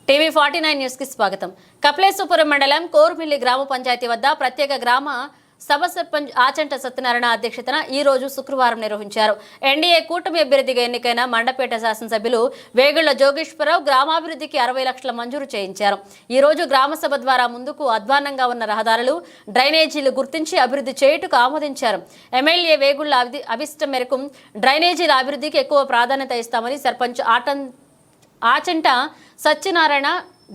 టీవీ49 news కి స్వాగతం. కపిలేశ్వరపురం మండలం కోర్మిల్లి గ్రామ పంచాయతీ వద్ద ప్రత్యేక గ్రామ సభ సర్పంచ్ ఆచంట సత్యనారాయణ అధ్యక్షతన ఈ రోజు శుక్రవారం నిర్వహించారు. ఎన్డీఏ కూటమి అభ్యర్థిగా ఎన్నికైన మండపేట శాసనసభ్యులు వేగుళ్ల జోగేశ్వరరావు గ్రామాభివృద్ధికి 60 లక్షల మంజూరు చేయించారు. ఈ రోజు గ్రామ సభ ద్వారా ముందుకు అధ్వాన్నంగా ఉన్న రహదారులు, డ్రైనేజీలు గుర్తించి అభివృద్ధి చేయుటకు ఆమోదించారు. ఎమ్మెల్యే వేగుళ్ల అభిష్టం మేరకు డ్రైనేజీల అభివృద్ధికి ఎక్కువ ప్రాధాన్యత ఇస్తామని సర్పంచ్ ఆచంట సత్యనారాయణ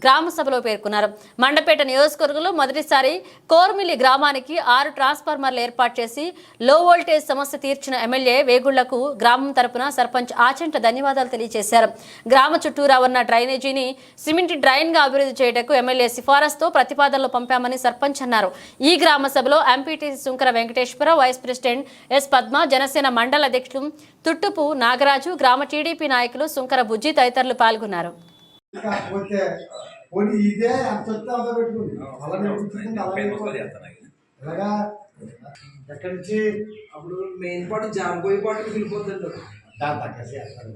గ్రామ సభలో పేర్కొన్నారు. మండపేట నియోజకవర్గంలో మొదటిసారి కోర్మిల్లి గ్రామానికి 6 ట్రాన్స్ఫార్మర్లు ఏర్పాటు చేసి లో వోల్టేజ్ సమస్య తీర్చిన ఎమ్మెల్యే వేగుళ్లకు గ్రామం తరపున సర్పంచ్ ఆచంట ధన్యవాదాలు తెలియజేశారు. గ్రామ చుట్టూరా ఉన్న డ్రైనేజీని సిమెంట్ డ్రైన్ గా అభివృద్ధి చేయటకు ఎమ్మెల్యే సిఫారసుతో ప్రతిపాదనలు పంపామని సర్పంచ్ అన్నారు. ఈ గ్రామ సభలో MPTC Sunkara Venkateswararao, vice president S Padma, Janasena మండల అధ్యక్షులు తుట్టుపు నాగరాజు, గ్రామ టీడీపీ నాయకులు సుంకర బుజ్జి తదితరులు పాల్గొన్నారు. ఇదే అంత పెట్టుకుంది అలాగా ఎక్కడి నుంచి అప్పుడు మెయిన్ పాటు జాంబోయి పాటు వెళ్ళిపోతుంది. దాని తగ్గ చేస్తారు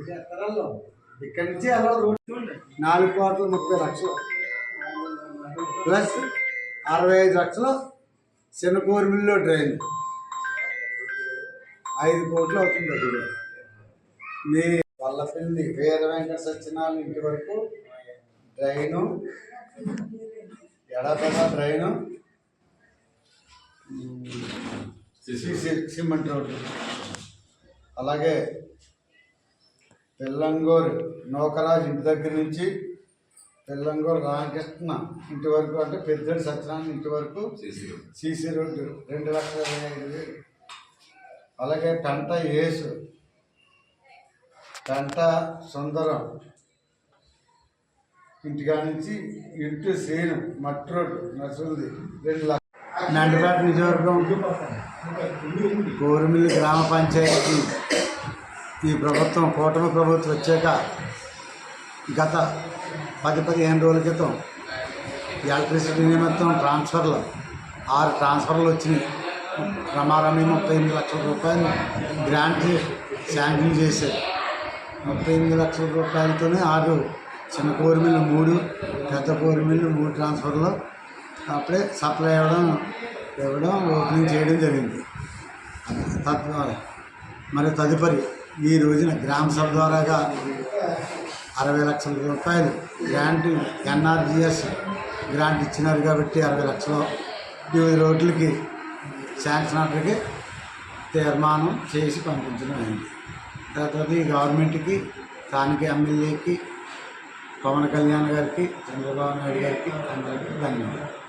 చేస్తారు ఇక్కడి నుంచి అలా రోడ్డు 4,30,00,000 ప్లస్ 65 లక్షలు చిన్నకోర్మిల్లో డ్రైన్ 5 కోట్లు అవుతుంది. అది మీ వల్లపల్లి వీర వెంకట సత్యనారాయణ ఇంటి వరకు డ్రైను, ఎడపడ డ్రైను, సిమెంట్ రోడ్డు, అలాగే పిల్లంగూరు నౌకరాజు ఇంటి దగ్గర నుంచి పిల్లంగూరు రామకృష్ణ ఇంటి వరకు, అంటే పెద్దడి సత్యనారాయణ ఇంటి వరకు సీసీ రోడ్డు 2,25,000. అలాగే టంట యేసు, టంట సుందరం ఇంటికా నుంచి ఇంటి శ్రీను మట్టి రోడ్డు నర్సుంది 2 లక్షలు. నందిపేట నియోజకవర్గం కోరుమిల్లి గ్రామ పంచాయతీ ఈ ప్రభుత్వం కూటమి ప్రభుత్వం వచ్చాక గత 10-15 రోజుల క్రితం ఎలక్ట్రిసిటీ నిమిత్తం ట్రాన్స్ఫర్లు 6 ట్రాన్స్ఫర్లు వచ్చినాయి. రమారమి 38 లక్షల రూపాయలు గ్రాంట్ శాంక్షన్ చేశారు. 38 లక్షల రూపాయలతోనే 6 చిన్న కోరిమిల్లు 3, పెద్ద కోరిమిల్లు 3 ట్రాన్స్ఫర్లో అప్పుడే సప్లై ఇవ్వడం ఓపెనింగ్ చేయడం జరిగింది. మరి తదుపరి ఈ రోజున గ్రామ సభ ద్వారాగా 60 లక్షల రూపాయలు గ్రాంట్ ఎన్ఆర్జీఎస్ గ్రాంట్ ఇచ్చినారు కాబట్టి 60 లక్షలు వివిధ రోడ్లకి శాంక్షన్ ఆర్డర్కి తీర్మానం చేసి పంపించడం అయింది. తర్వాత ఈ గవర్నమెంట్కి, స్థానిక ఎమ్మెల్యేకి, పవన్ కళ్యాణ్ గారికి, చంద్రబాబు నాయుడు గారికి అందరికీ ధన్యవాదాలు.